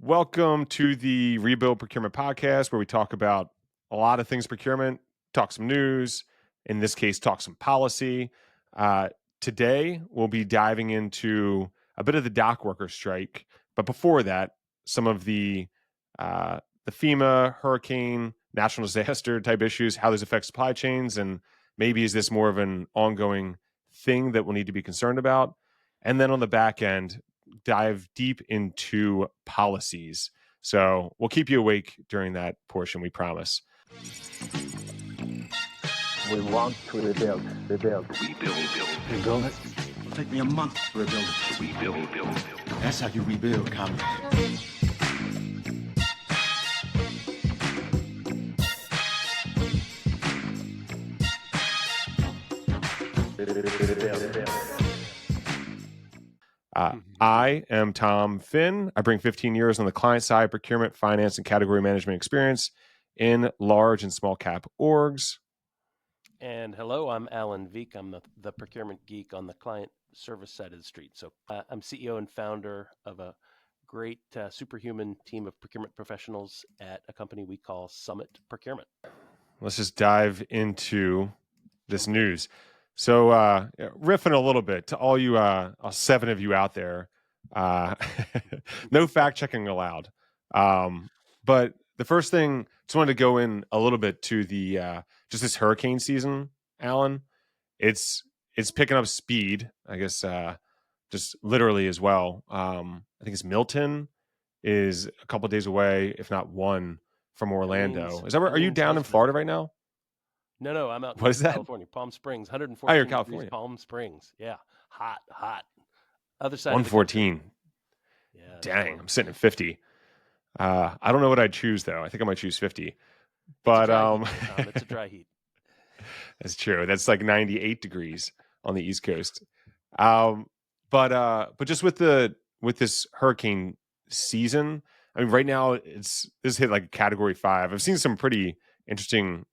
Welcome to the Rebuild Procurement podcast, where we talk about a lot of things procurement, talk some news, in this case, talk some policy. Today, we'll be diving into a bit of the dock worker strike, but before that, some of the FEMA, hurricane, national disaster type issues, how those affect supply chains, and maybe is this more of an ongoing thing that we'll need to be concerned about? And then on the back end, dive deep into policies. So we'll keep you awake during that portion, we promise. We want to rebuild. Rebuild it. It'll take me a month to rebuild it. Rebuild. That's how you rebuild, comrade. I am Tom Finn. I bring 15 years on the client side, procurement, finance, and category management experience in large and small cap orgs. And hello, I'm Alan Veek. I'm the procurement geek on the client service side of the street. So I'm CEO and founder of a great superhuman team of procurement professionals at a company we call Summit Procurement. Let's just dive into this news. So riffing a little bit to all you, all 7 of you out there, no fact checking allowed. But the first thing, just wanted to go in a little bit to the just this hurricane season, Alan. It's picking up speed, I guess, just literally as well. I think it's Milton is a couple of days away, if not one, from Orlando. Is that where, are you down in Florida right now? No, I'm out What is that? California, Palm Springs, 114 Oh, you're in degrees, California. Palm Springs. Yeah, hot. Other side 114. of the country. Yeah, Dang, I'm sitting at 50. I don't know what I'd choose though. I think I might choose 50. But it's a dry heat. That's true. That's like 98 degrees on the East Coast. But just with this hurricane season, I mean, right now this hit like category 5. I've seen some pretty interesting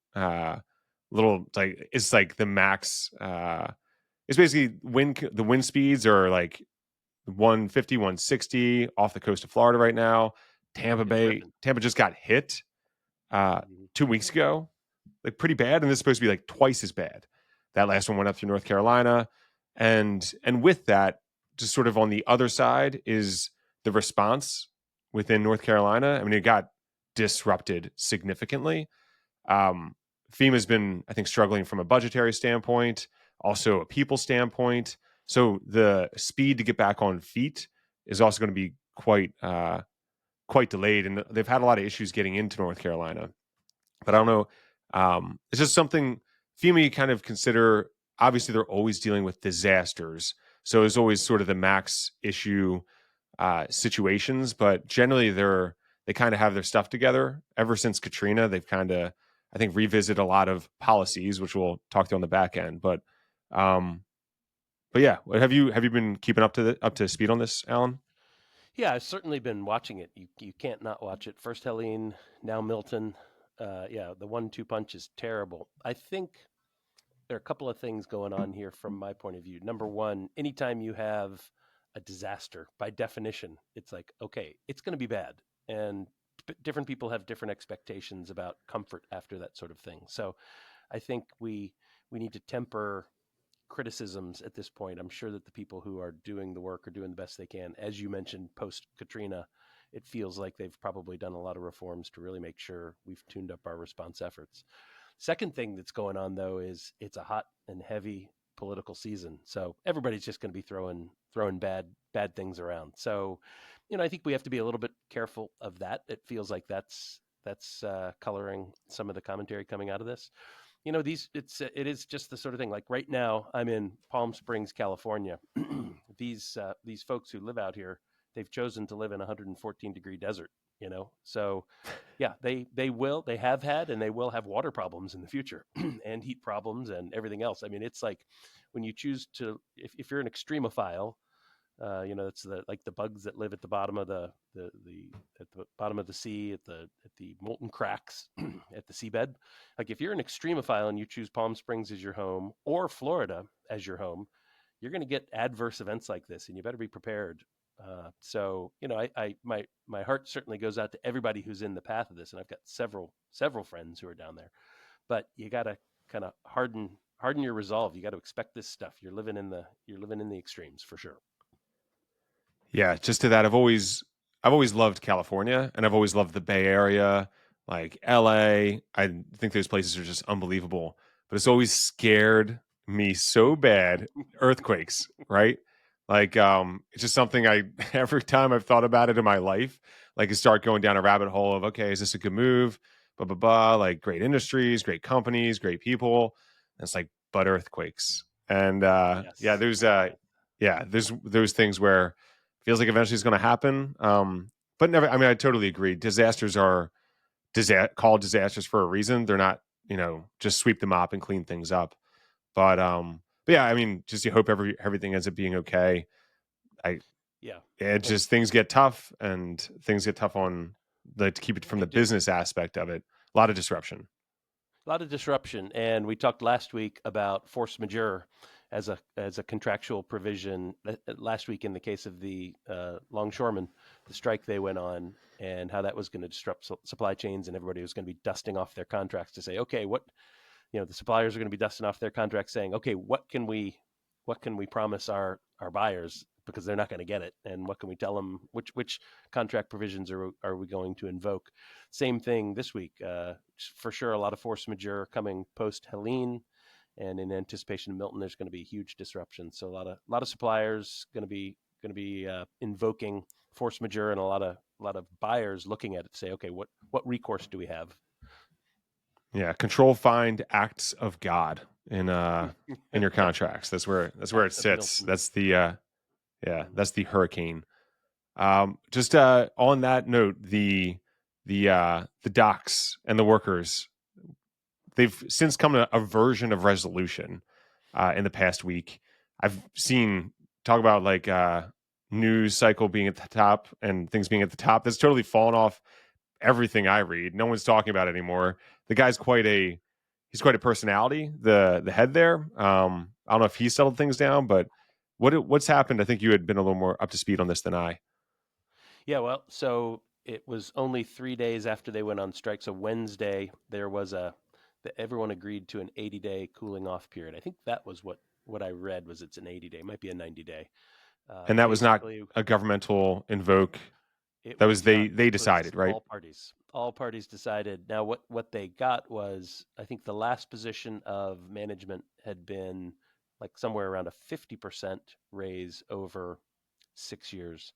little, like, it's like the max. It's basically the wind speeds are like 150, 160 off the coast of Florida right now. Tampa just got hit 2 weeks ago, like pretty bad, and this is supposed to be like twice as bad. That last one went up through North Carolina, and with that, just sort of on the other side is the response within North Carolina. I mean, it got disrupted significantly. FEMA's been, I think, struggling from a budgetary standpoint, also a people standpoint. So the speed to get back on feet is also going to be quite delayed, and they've had a lot of issues getting into North Carolina. But I don't know. It's just something FEMA you kind of consider. Obviously, they're always dealing with disasters, so there's always sort of the max issue situations. But generally, they kind of have their stuff together. Ever since Katrina, they've kind of, I think, revisited a lot of policies, which we'll talk to on the back end. But yeah, have you been keeping up to speed on this, Alan? Yeah, I've certainly been watching it. You can't not watch it. First Helene, now Milton. The 1-2 punch is terrible. I think there are a couple of things going on here from my point of view. Number one, anytime you have a disaster, by definition, it's like, okay, it's going to be bad. And different people have different expectations about comfort after that sort of thing. So I think we need to temper criticisms at this point. I'm sure that the people who are doing the work are doing the best they can. As you mentioned, post-Katrina, it feels like they've probably done a lot of reforms to really make sure we've tuned up our response efforts. Second thing that's going on, though, is it's a hot and heavy political season. So everybody's just going to be throwing bad things around. So, I think we have to be a little bit careful of that. It feels like that's coloring some of the commentary coming out of this. It is just the sort of thing. Like right now, I'm in Palm Springs, California. These folks who live out here, they've chosen to live in a 114-degree desert. So yeah, they have had and they will have water problems in the future and heat problems and everything else. I mean, it's like when you choose to, if you're an extremophile, it's the bugs that live at the bottom of the bottom of the sea, at the molten cracks at the seabed. Like if you're an extremophile and you choose Palm Springs as your home or Florida as your home, you're going to get adverse events like this, and you better be prepared So my heart certainly goes out to everybody who's in the path of this, and I've got several friends who are down there. But you got to kind of harden your resolve. You got to expect this stuff. You're living in the extremes for sure. Yeah, just to that, I've always loved California, and I've always loved the Bay Area, like LA. I think those places are just unbelievable. But it's always scared me so bad, earthquakes, right? Like it's just something I every time I've thought about it in my life, like I start going down a rabbit hole of, okay, is this a good move? Blah blah blah, like great industries, great companies, great people. And it's like, but earthquakes. And yeah, Yes. there's those things where feels like eventually it's going to happen. But never. I mean, I totally agree. Disasters are called disasters for a reason. They're not, just sweep the mop and clean things up. But yeah, I mean, just you hope everything ends up being okay. Yeah. It just things get tough, and things get tough on to keep it from They the do. business aspect of it. A lot of disruption. A lot of disruption, and we talked last week about force majeure as a contractual provision. Last week, in the case of the longshoremen, the strike they went on, and how that was going to disrupt supply chains, and everybody was going to be dusting off their contracts to say, okay, the suppliers are going to be dusting off their contracts, saying, okay, what can we promise our buyers, because they're not going to get it, and what can we tell them? Which contract provisions are we going to invoke? Same thing this week. For sure, a lot of force majeure coming post Helene, and in anticipation of Milton, there's going to be huge disruption. So a lot of suppliers going to be invoking force majeure, and a lot of buyers looking at it to say, okay, what recourse do we have? Yeah, control find acts of God in your contracts. That's where it sits. That's the that's the hurricane. Just on that note, the docs and the workers, they've since come to a version of resolution in the past week. I've seen talk about like news cycle being at the top and things being at the top. That's totally fallen off everything I read. No one's talking about it anymore. The guy's quite a personality. The head there. I don't know if he settled things down, but what's happened? I think you had been a little more up to speed on this than I. Yeah, well, so it was only 3 days after they went on strike. So Wednesday, there was everyone agreed to an 80-day cooling off period. I think that was what I read was it's an 80-day, might be a 90-day. And that was not Basically, a governmental invoke. it That was was not. they It was decided, right? all parties. All parties decided. Now, what they got was, I think the last position of management had been like somewhere around a 50% raise over 6 years,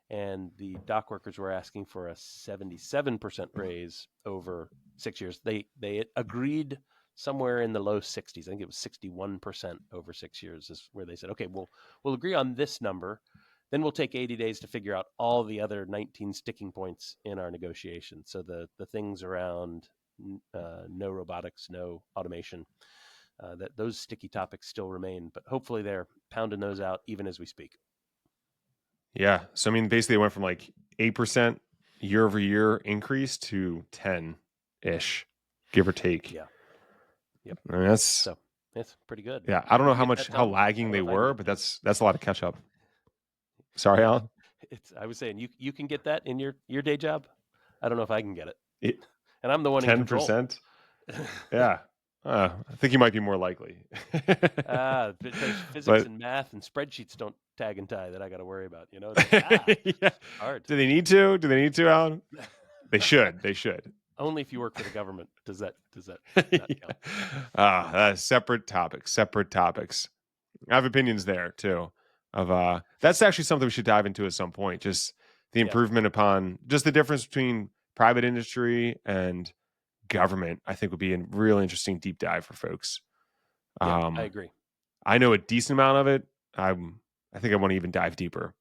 and the dock workers were asking for a 77% raise over 6 years. They agreed somewhere in the low 60s. I think it was 61% over 6 years is where they said, okay, we'll agree on this number. Then we'll take 80 days to figure out all the other 19 sticking points in our negotiation. So the things around no robotics, no automation, that those sticky topics still remain, but hopefully they're pounding those out even as we speak. Yeah. So I mean, basically, it went from like 8% year over year increase to 10-ish, give or take. Yeah. Yep. I mean, that's So it's pretty good. yeah. I don't know You how get that, much how Tom? I lagging don't know they if I can were, get but that. that's a lot of catch up. Sorry, Alan. I was saying you can get that in your day job. I don't know if I can get it, It and I'm the one in control. 10%. Yeah. I think you might be more likely. But there's physics But and math and spreadsheets don't tag and tie that I got to worry about. yeah. Hard. Do they need to? Do they need to, Alan? They should. They should. Only if you work for the government does that not count. Separate topics. Separate topics. I have opinions there too. Of that's actually something we should dive into at some point. Just the Yeah. improvement upon just the difference between private industry and government. I think would be a real interesting deep dive for folks. Yeah, I agree. I know a decent amount of it. I think I want to even dive deeper.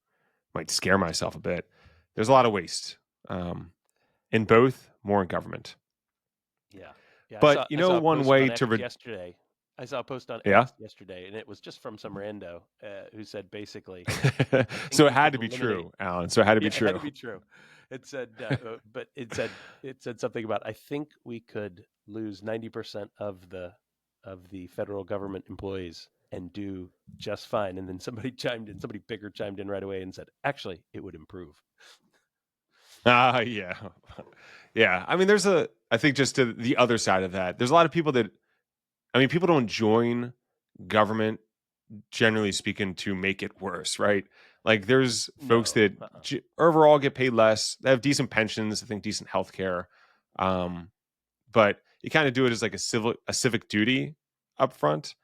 Might scare myself a bit. There's a lot of waste in both, more in government. Yeah. Yeah. But I saw a one post way on to X yesterday. I saw a post on yeah. X yesterday, and it was just from some rando who said basically, So it had to be true, Alan. So it had to be yeah, true. it had to be true. It said, but it said something about, I think we could lose 90% of the federal government employees and do just fine. And then somebody bigger chimed in right away and said, actually, it would improve. Yeah. Yeah. I mean, I think just to the other side of that, there's a lot of people people don't join government, generally speaking, to make it worse, right? Like there's folks No. that overall get paid less, they have decent pensions, I think decent health care. But you kind of do it as like a civic duty up front.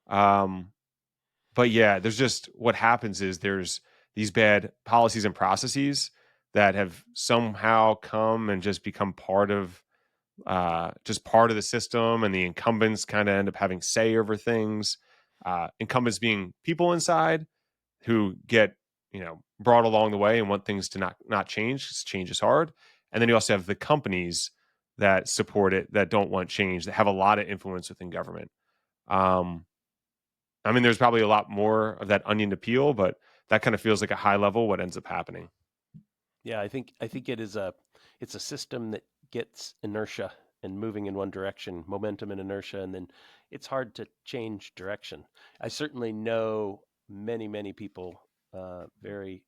But yeah, there's just what happens is there's these bad policies and processes that have somehow come and just become part of the system, and the incumbents kind of end up having say over things. Incumbents being people inside who get brought along the way and want things to not change because change is hard. And then you also have the companies that support it that don't want change, that have a lot of influence within government. I mean, there's probably a lot more of that onion to peel, but that kind of feels like a high level what ends up happening. Yeah, I think it's a system that gets inertia and moving in one direction, momentum and inertia, and then it's hard to change direction. I certainly know many people, very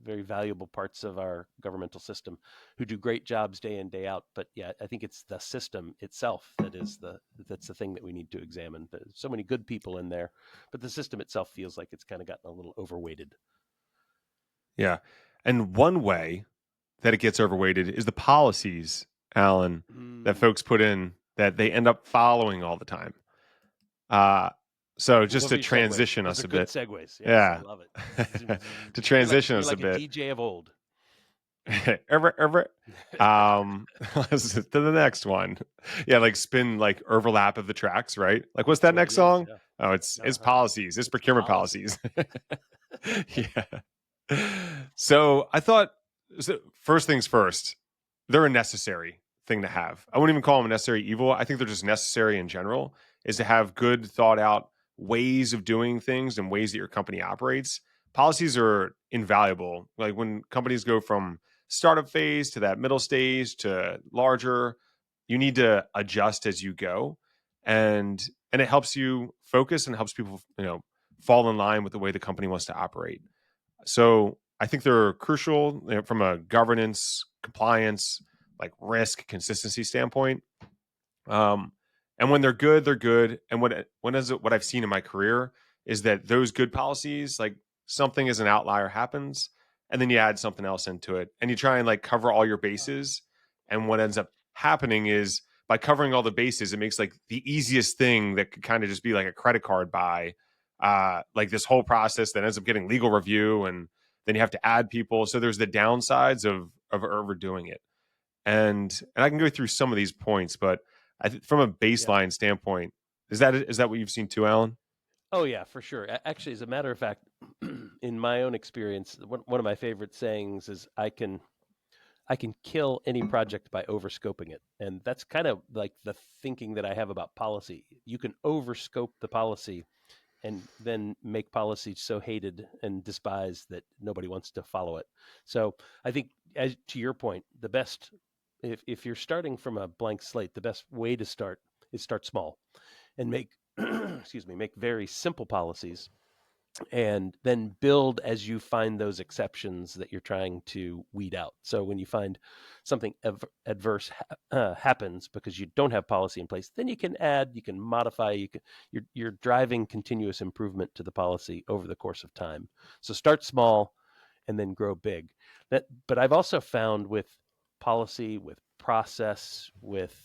very valuable parts of our governmental system who do great jobs day in day out. But yeah, I think it's the system itself that's the thing that we need to examine. There's so many good people in there, but the system itself feels like it's kind of gotten a little overweighted. Yeah. And one way that it gets overweighted is the policies, Alan, that folks put in that they end up following all the time. So just Love to your segues. transition Those us are a good bit. segues. Yes, Yeah. I love it. To transition You're us a like a bit. DJ of old. Ever. To the next one. Yeah, like spin like overlap of the tracks, right? Like what's That's that what next it is. song? Yeah. Oh, it's policies. It's procurement policies. Yeah. So I thought, first things first, they're a necessary thing to have. I wouldn't even call them a necessary evil. I think they're just necessary in general, is to have good thought out ways of doing things and ways that your company operates. Policies are invaluable. Like when companies go from startup phase to that middle stage to larger, you need to adjust as you go. And it helps you focus and helps people, fall in line with the way the company wants to operate. So I think they're crucial, from a governance, compliance, like risk, consistency standpoint. Um, and when they're good, they're good. And what I've seen in my career is that those good policies, like something as an outlier happens, and then you add something else into it, and you try and like cover all your bases. And what ends up happening is by covering all the bases, it makes like the easiest thing that could kind of just be like a credit card buy, like this whole process that ends up getting legal review, and then you have to add people. So there's the downsides of overdoing it. And I can go through some of these points, but from a Yeah. baseline standpoint, is that what you've seen too, Alan? Oh yeah, for sure. Actually, as a matter of fact, in my own experience, one of my favorite sayings is I can kill any project by overscoping it. And that's kind of like the thinking that I have about policy. You can overscope the policy and then make policy so hated and despised that nobody wants to follow it. So I think, as to your point, the best, if you're starting from a blank slate, the best way to start is start small and make make very simple policies, and then build as you find those exceptions that you're trying to weed out. So when you find something adverse happens because you don't have policy in place, then you can add, you can modify, you're driving continuous improvement to the policy over the course of time. So start small and then grow big. But I've also found with policy, with process, with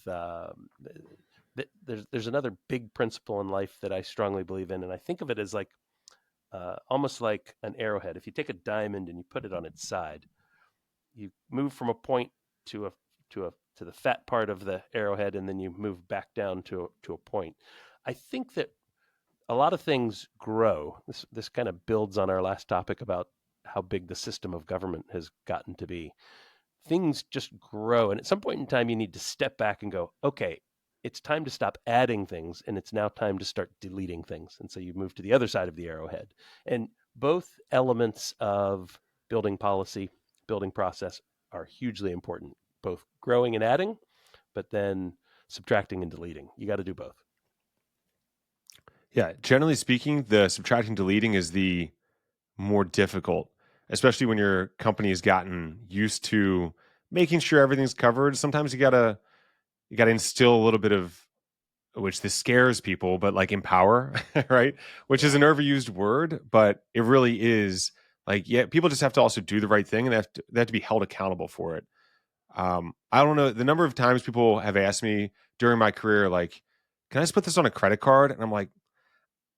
there's another big principle in life that I strongly believe in, and I think of it as like almost like an arrowhead. If you take a diamond and you put it on its side, you move from a point to the fat part of the arrowhead, and then you move back down to a point. I think that a lot of things grow. This kind of builds on our last topic about how big the system of government has gotten to be. Things just grow, and at some point in time, you need to step back and go, okay, it's time to stop adding things, and it's now time to start deleting things. And so you move to the other side of the arrowhead. And both elements of building policy, building process are hugely important, both growing and adding, but then subtracting and deleting. You got to do both. Yeah, generally speaking, the subtracting deleting is the more difficult, especially when your company has gotten used to making sure everything's covered. Sometimes you gotta instill a little bit of, which this scares people, but like empower, right? Which is an overused word, but it really is like, yeah, people just have to also do the right thing, and they have to be held accountable for it. I don't know the number of times people have asked me during my career, like, can I just put this on a credit card? And I'm like,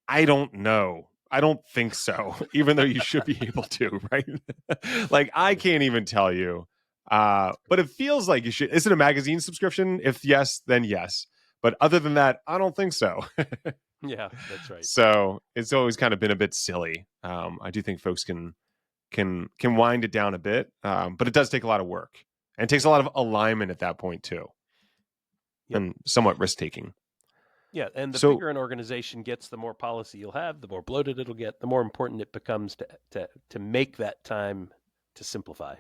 I don't know. I don't think so, even though you should be able to, right? Like, I can't even tell you. But it feels like you should. Is it a magazine subscription? If yes, then yes. But other than that, I don't think so. Yeah, that's right. So it's always kind of been a bit silly. I do think folks can wind it down a bit, but it does take a lot of work, and it takes a lot of alignment at that point too, Yep. and somewhat risk taking. Yeah, and the So bigger an organization gets, the more policy you'll have, the more bloated it'll get, the more important it becomes to make that time to simplify,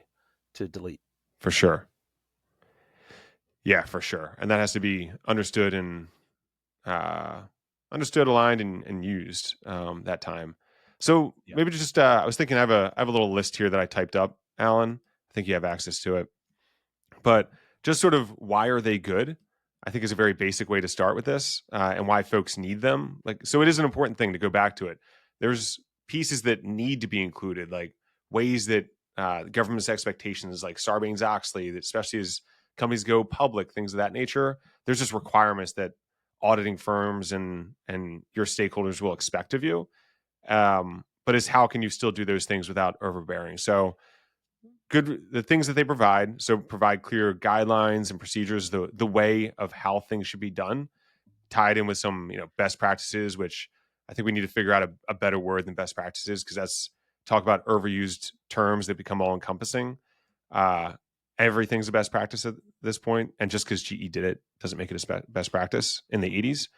to delete. for sure, yeah, for sure, and that has to be understood and understood, aligned, and used that time. So Yeah. maybe just I was thinking I have a little list here that I typed up, Alan. I think you have access to it, but just sort of why are they good? I think is a very basic way to start with this, and why folks need them. Like, so it is an important thing to go back to it. There's pieces that need to be included, like ways that government's expectations, like Sarbanes-Oxley, that especially as companies go public, things of that nature. There's just requirements that auditing firms and your stakeholders will expect of you. But is how can you still do those things without overbearing? So good, the things that they provide. So provide clear guidelines and procedures, the way of how things should be done, tied in with some best practices, which I think we need to figure out a better word than best practices, because that's talk about overused terms that become all encompassing. Uh, Everything's a best practice at this point, and just because GE did it doesn't make it a best practice in the 80s.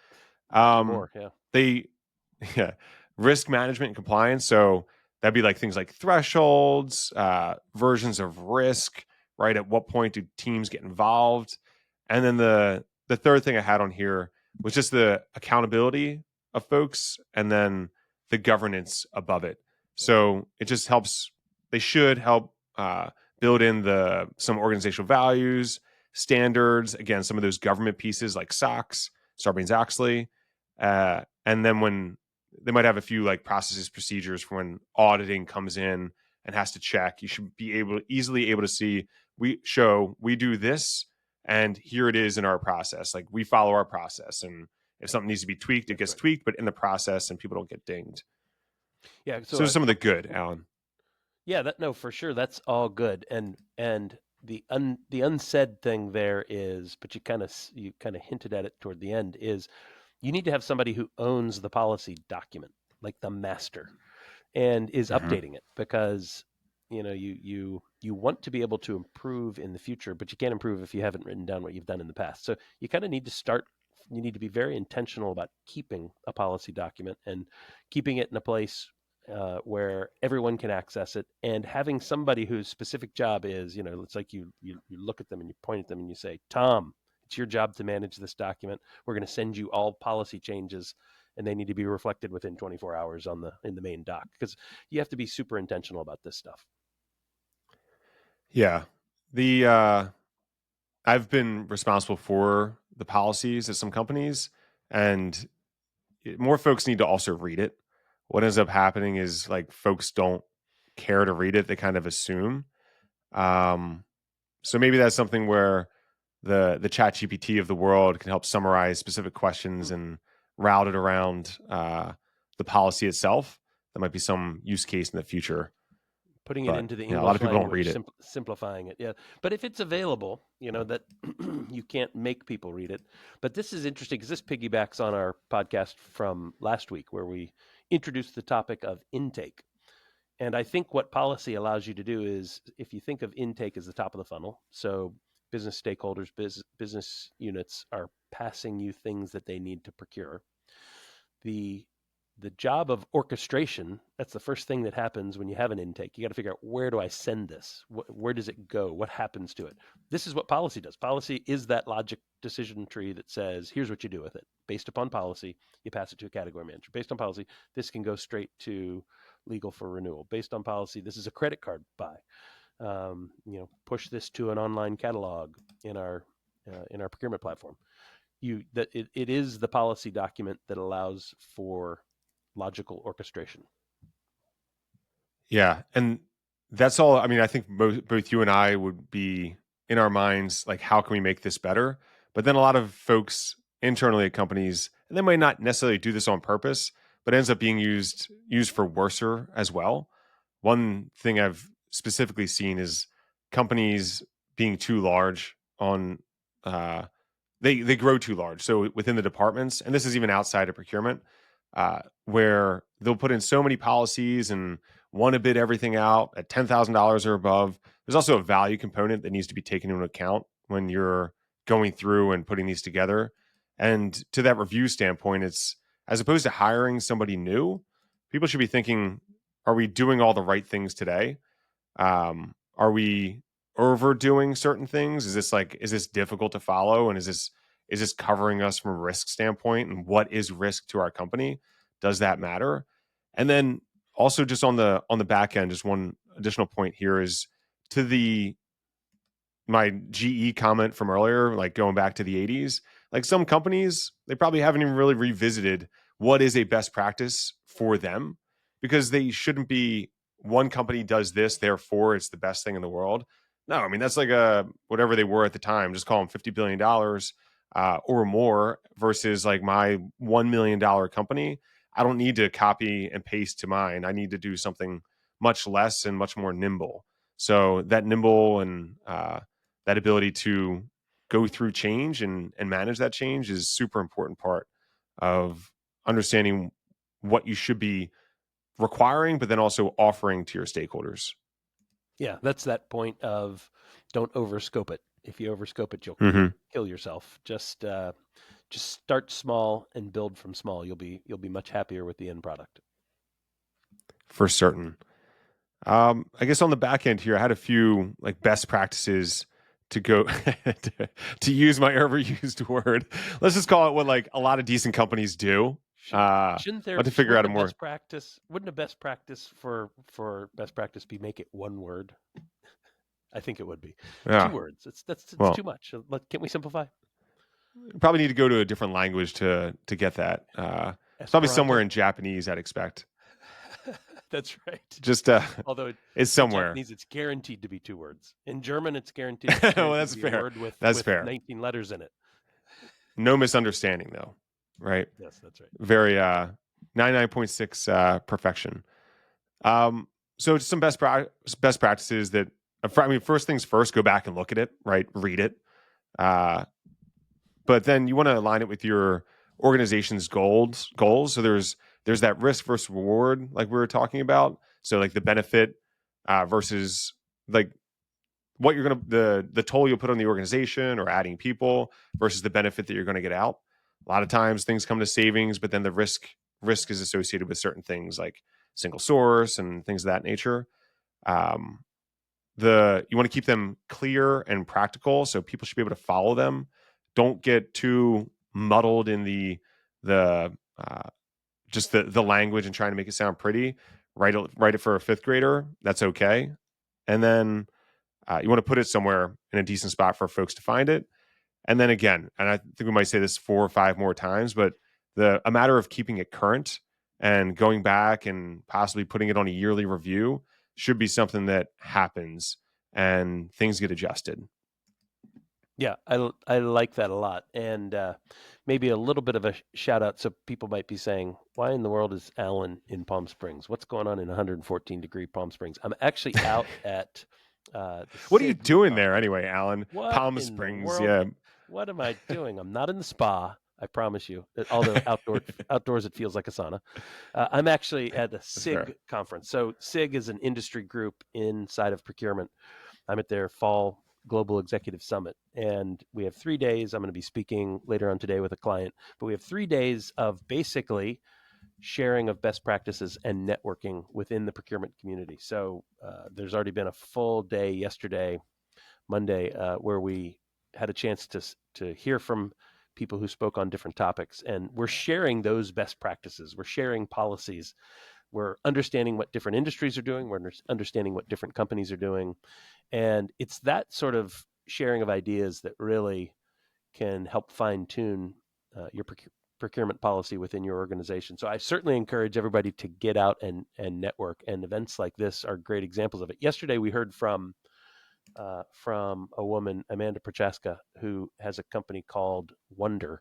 Not Um, anymore, yeah. they, yeah, risk management and compliance. So that'd be like things like thresholds, versions of risk, right? At what point do teams get involved? And then the third thing I had on here was just the accountability of folks, and then the governance above it. So it just helps. They should help build in some organizational values, standards. Again, some of those government pieces like SOX, Sarbanes-Oxley, and then when they might have a few like processes, procedures for when auditing comes in and has to check, you should be easily able to see, we do this, and here it is in our process. Like, we follow our process, and if something needs to be tweaked, it That's gets right. tweaked, but in the process, and people don't get dinged. Yeah, So some of the good, Alan. yeah, no, for sure, that's all good. And the unsaid thing there is, but you kind of hinted at it toward the end, is you need to have somebody who owns the policy document, like the master, and is Mm-hmm. updating it, because you want to be able to improve in the future, but you can't improve if you haven't written down what you've done in the past. So you kind of need to start. You need to be very intentional about keeping a policy document and keeping it in a place where everyone can access it, and having somebody whose specific job is, it's like you look at them and you point at them and you say, Tom, it's your job to manage this document. We're going to send you all policy changes, and they need to be reflected within 24 hours in the main doc, because you have to be super intentional about this stuff. Yeah. The I've been responsible for the policies at some companies, and more folks need to also read it. What ends up happening is, like, folks don't care to read it; they kind of assume. Um, so maybe that's something where the Chat GPT of the world can help summarize specific questions and route it around the policy itself. That might be some use case in the future, Putting it but into the a lot of English people don't read language, it. simplifying it. Yeah. But if it's available, that you can't make people read it. But this is interesting, because this piggybacks on our podcast from last week, where we introduced the topic of intake. And I think what policy allows you to do is, if you think of intake as the top of the funnel, so business stakeholders, business units are passing you things that they need to procure. The the job of orchestration, that's the first thing that happens when you have an intake. You got to figure out, where do I send this? Where does it go? What happens to it? This is what policy does. Policy is that logic decision tree that says, here's what you do with it. Based upon policy, you pass it to a category manager. Based on policy, this can go straight to legal for renewal. Based on policy, this is a credit card buy. Push this to an online catalog in our procurement platform. It is the policy document that allows for logical orchestration. Yeah, and that's all. I mean, I think both you and I would be in our minds like, how can we make this better? But then a lot of folks internally at companies, and they might not necessarily do this on purpose, but it ends up being used for worser as well. One thing I've specifically seen is companies being too large on they grow too large. So within the departments, and this is even outside of procurement, where they'll put in so many policies and want to bid everything out at $10,000 or above. There's also a value component that needs to be taken into account when you're going through and putting these together. And to that review standpoint, it's as opposed to hiring somebody new, people should be thinking, are we doing all the right things today? Are we overdoing certain things? Is this difficult to follow? And is this covering us from a risk standpoint? And what is risk to our company? Does that matter? And then also just on the back end, just one additional point here is to my GE comment from earlier, like going back to the 80s, like some companies, they probably haven't even really revisited what is a best practice for them, because they shouldn't be one company does this, therefore it's the best thing in the world. No, I mean, that's like whatever they were at the time, just call them $50 billion or more versus like my $1 million company. I don't need to copy and paste to mine. I need to do something much less and much more nimble. So that nimble and that ability to go through change and manage that change is super important part of understanding what you should be requiring, but then also offering to your stakeholders. Yeah, that's that point of don't overscope it. If you overscope it, you'll kill yourself. Just start small and build from small. You'll be much happier with the end product. For certain. I guess on the back end here, I had a few like best practices to go to use my overused word. Let's just call it what like a lot of decent companies do. Shouldn't there to figure out a more best practice? Wouldn't a best practice for best practice be make it one word? I think it would be 2 words. That's too much. Can't we simplify? Probably need to go to a different language to get that. It's probably somewhere in Japanese, I'd expect. That's right. Just although it's somewhere. In Japanese, it's guaranteed to be 2 words. In German, it's guaranteed. Well, that's fair. A word with, that's with fair. 19 letters in it. No misunderstanding, though, right? Yes, that's right. Very 99.6 perfection. So just some best practices that. I mean, first things first, go back and look at it, right? Read it. But then you want to align it with your organization's goals. So there's that risk versus reward, like we were talking about. So like the benefit versus like what you're the toll you'll put on the organization or adding people versus the benefit that you're going to get out. A lot of times things come to savings, but then the risk is associated with certain things like single source and things of that nature. You want to keep them clear and practical, so people should be able to follow them. Don't get too muddled in the language and trying to make it sound pretty. Write it for a 5th grader. That's okay. And then you want to put it somewhere in a decent spot for folks to find it. And then again, and I think we might say this 4 or 5 more times, but a matter of keeping it current and going back and possibly putting it on a yearly review should be something that happens and things get adjusted. Yeah, I like that a lot. And maybe a little bit of a shout out. So people might be saying, why in the world is Alan in Palm Springs? What's going on in 114-degree Palm Springs? I'm actually out at what are you doing there anyway, Alan? Palm Springs, yeah. What am I doing? I'm not in the spa, I promise you. Although outdoors it feels like a sauna. I'm actually at a SIG conference. So SIG is an industry group inside of procurement. I'm at their fall Global Executive Summit, and we have 3 days. I'm going to be speaking later on today with a client, but we have 3 days of basically sharing of best practices and networking within the procurement community. So there's already been a full day yesterday, Monday, where we had a chance to hear from people who spoke on different topics, and we're sharing those best practices. We're sharing policies. We're understanding what different industries are doing. We're understanding what different companies are doing, and it's that sort of sharing of ideas that really can help fine tune your procurement policy within your organization. So I certainly encourage everybody to get out and network, and events like this are great examples of it. Yesterday we heard from a woman, Amanda Prochaska, who has a company called Wonder,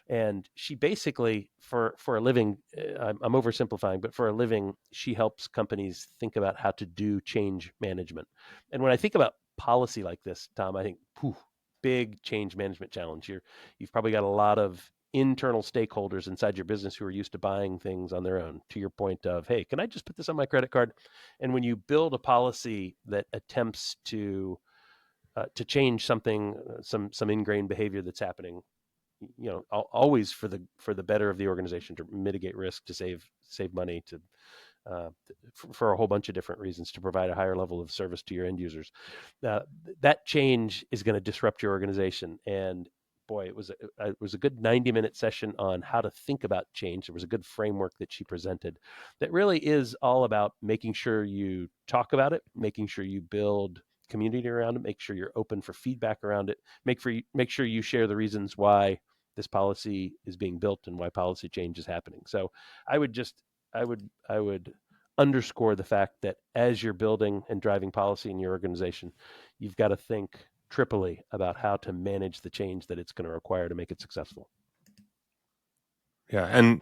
and she basically for a living, I'm oversimplifying, but for a living she helps companies think about how to do change management. And when I think about policy like this, Tom, I think big change management challenge. You've probably got a lot of internal stakeholders inside your business who are used to buying things on their own, to your point of, hey, can I just put this on my credit card? And when you build a policy that attempts to change something, some ingrained behavior that's happening, always for the better of the organization, to mitigate risk, to save money, to for a whole bunch of different reasons, to provide a higher level of service to your end users. That change is going to disrupt your organization. And boy, it was a good 90-minute session on how to think about change. There was a good framework that she presented that really is all about making sure you talk about it, making sure you build community around it, make sure you're open for feedback around it, make sure you share the reasons why this policy is being built and why policy change is happening. So I would underscore the fact that as you're building and driving policy in your organization, you've got to think triply about how to manage the change that it's going to require to make it successful. Yeah, and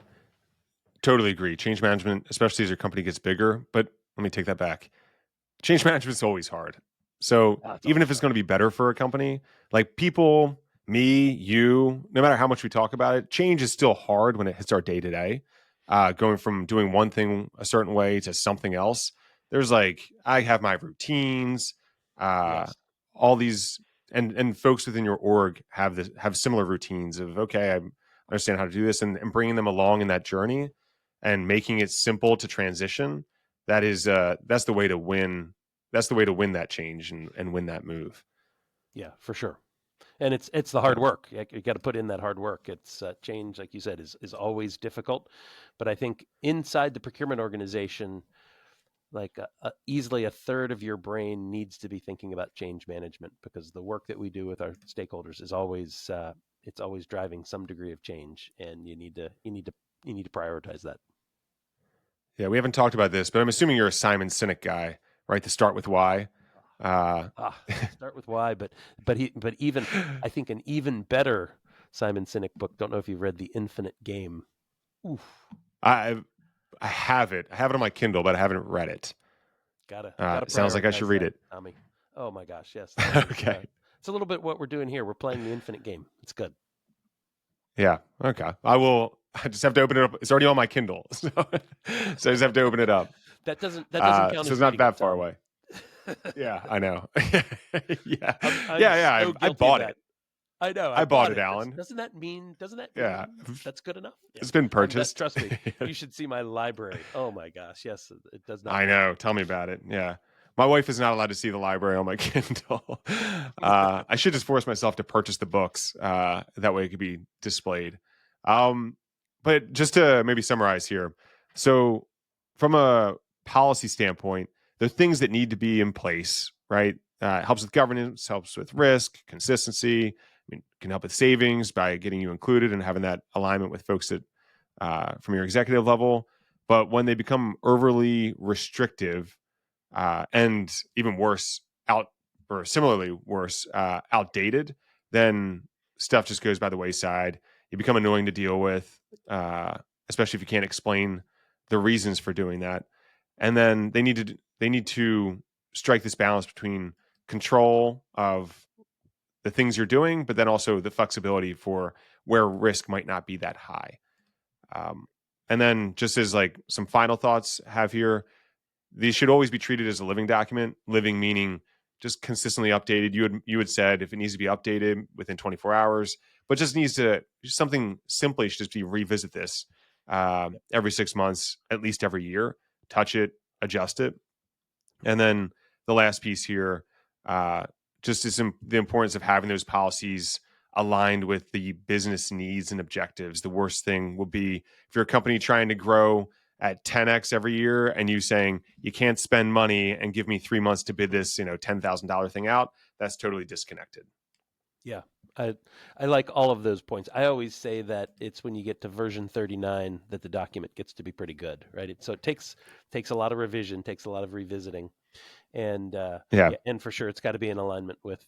totally agree. Change management, especially as your company gets bigger, but let me take that back. Change management is always hard. So even if it's going to be better for a company, like people, me, you, no matter how much we talk about it, change is still hard when it hits our day to day. Going from doing one thing a certain way to something else. There's I have my routines, Yes. all these, and folks within your org have similar routines of, okay, I understand how to do this, and bringing them along in that journey and making it simple to transition. That's the way to win. That's the way to win that change and win that move. Yeah, for sure. And it's the hard work. You got to put in that hard work. It's change, like you said, is always difficult. But I think inside the procurement organization, easily a third of your brain needs to be thinking about change management, because the work that we do with our stakeholders is always it's always driving some degree of change, and you need to prioritize that. Yeah, we haven't talked about this, but I'm assuming you're a Simon Sinek guy, right? To start with why. Start with why, but even I think an even better Simon Sinek book. Don't know if you've read The Infinite Game. Oof. I have it. I have it on my Kindle, but I haven't read it. Gotta sounds like I should read it, Tommy. Oh my gosh, yes. Okay. It's a little bit what we're doing here. We're playing The Infinite Game. It's good. Yeah. Okay. I just have to open it up. It's already on my Kindle, so I just have to open it up. That doesn't count. So as it's not that it, far away. Yeah, I know. Yeah. I'm Yeah. so I guilty bought of that. it. I know. I bought it, Alan. Doesn't that mean Yeah. that's good enough? Yeah. It's been purchased. Trust me, you should see my library. Oh my gosh, yes, it does not. I know. Tell me about it. Yeah. My wife is not allowed to see the library on my Kindle. I should just force myself to purchase the books. That way it could be displayed. But just to maybe summarize here. So from a policy standpoint, the things that need to be in place, right? It helps with governance, helps with risk, consistency. I mean, can help with savings by getting you included and having that alignment with folks that from your executive level. But when they become overly restrictive, and even worse, similarly worse, outdated, then stuff just goes by the wayside. You become annoying to deal with, especially if you can't explain the reasons for doing that. And then they need to strike this balance between control of the things you're doing, but then also the flexibility for where risk might not be that high. And then just as some final thoughts have here, these should always be treated as a living document. Living meaning just consistently updated. You had said if it needs to be updated within 24 hours, but just something simply should just be revisit this every 6 months, at least every year, touch it, adjust it. And then the last piece here, just is the importance of having those policies aligned with the business needs and objectives. The worst thing will be if you're a company trying to grow at 10x every year and you saying you can't spend money and give me 3 months to bid this, $10,000 thing out. That's totally disconnected. Yeah, I like all of those points. I always say that it's when you get to version 39 that the document gets to be pretty good, right? So it takes a lot of revision, takes a lot of revisiting, and and for sure it's got to be in alignment with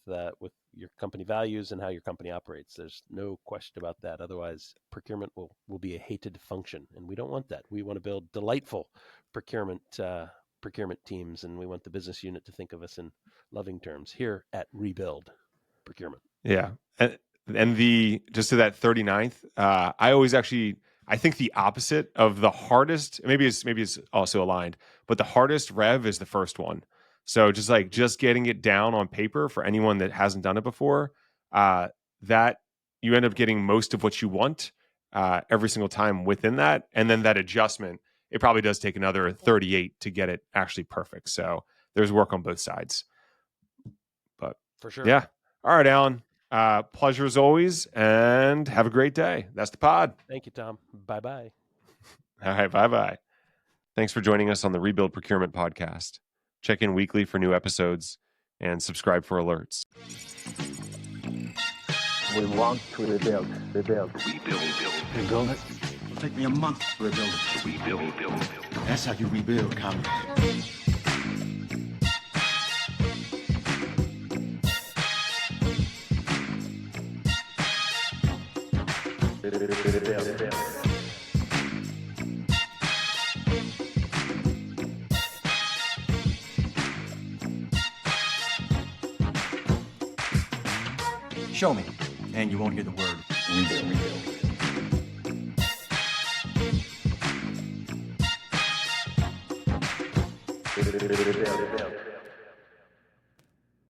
your company values and how your company operates. There's no question about that. Otherwise, procurement will be a hated function, and we don't want that. We want to build delightful procurement teams, and we want the business unit to think of us in loving terms here at Rebuild Procurement. Yeah. And just to that 39th, I think the opposite of the hardest, maybe it's also aligned, but the hardest rev is the first one. So just getting it down on paper for anyone that hasn't done it before, that you end up getting most of what you want every single time within that. And then that adjustment, it probably does take another 38 to get it actually perfect. So there's work on both sides. But for sure. Yeah. All right, Alan. Pleasure as always, and have a great day. That's the pod. Thank you, Tom. Bye-bye. All right, bye-bye. Thanks for joining us on the Rebuild Procurement podcast. Check in weekly for new episodes and subscribe for alerts. We want to rebuild. Rebuild it. It'll take me a month to rebuild it. Rebuild. That's how you rebuild, comrade. Show me, and you won't hear the word rebuild. Rebuild.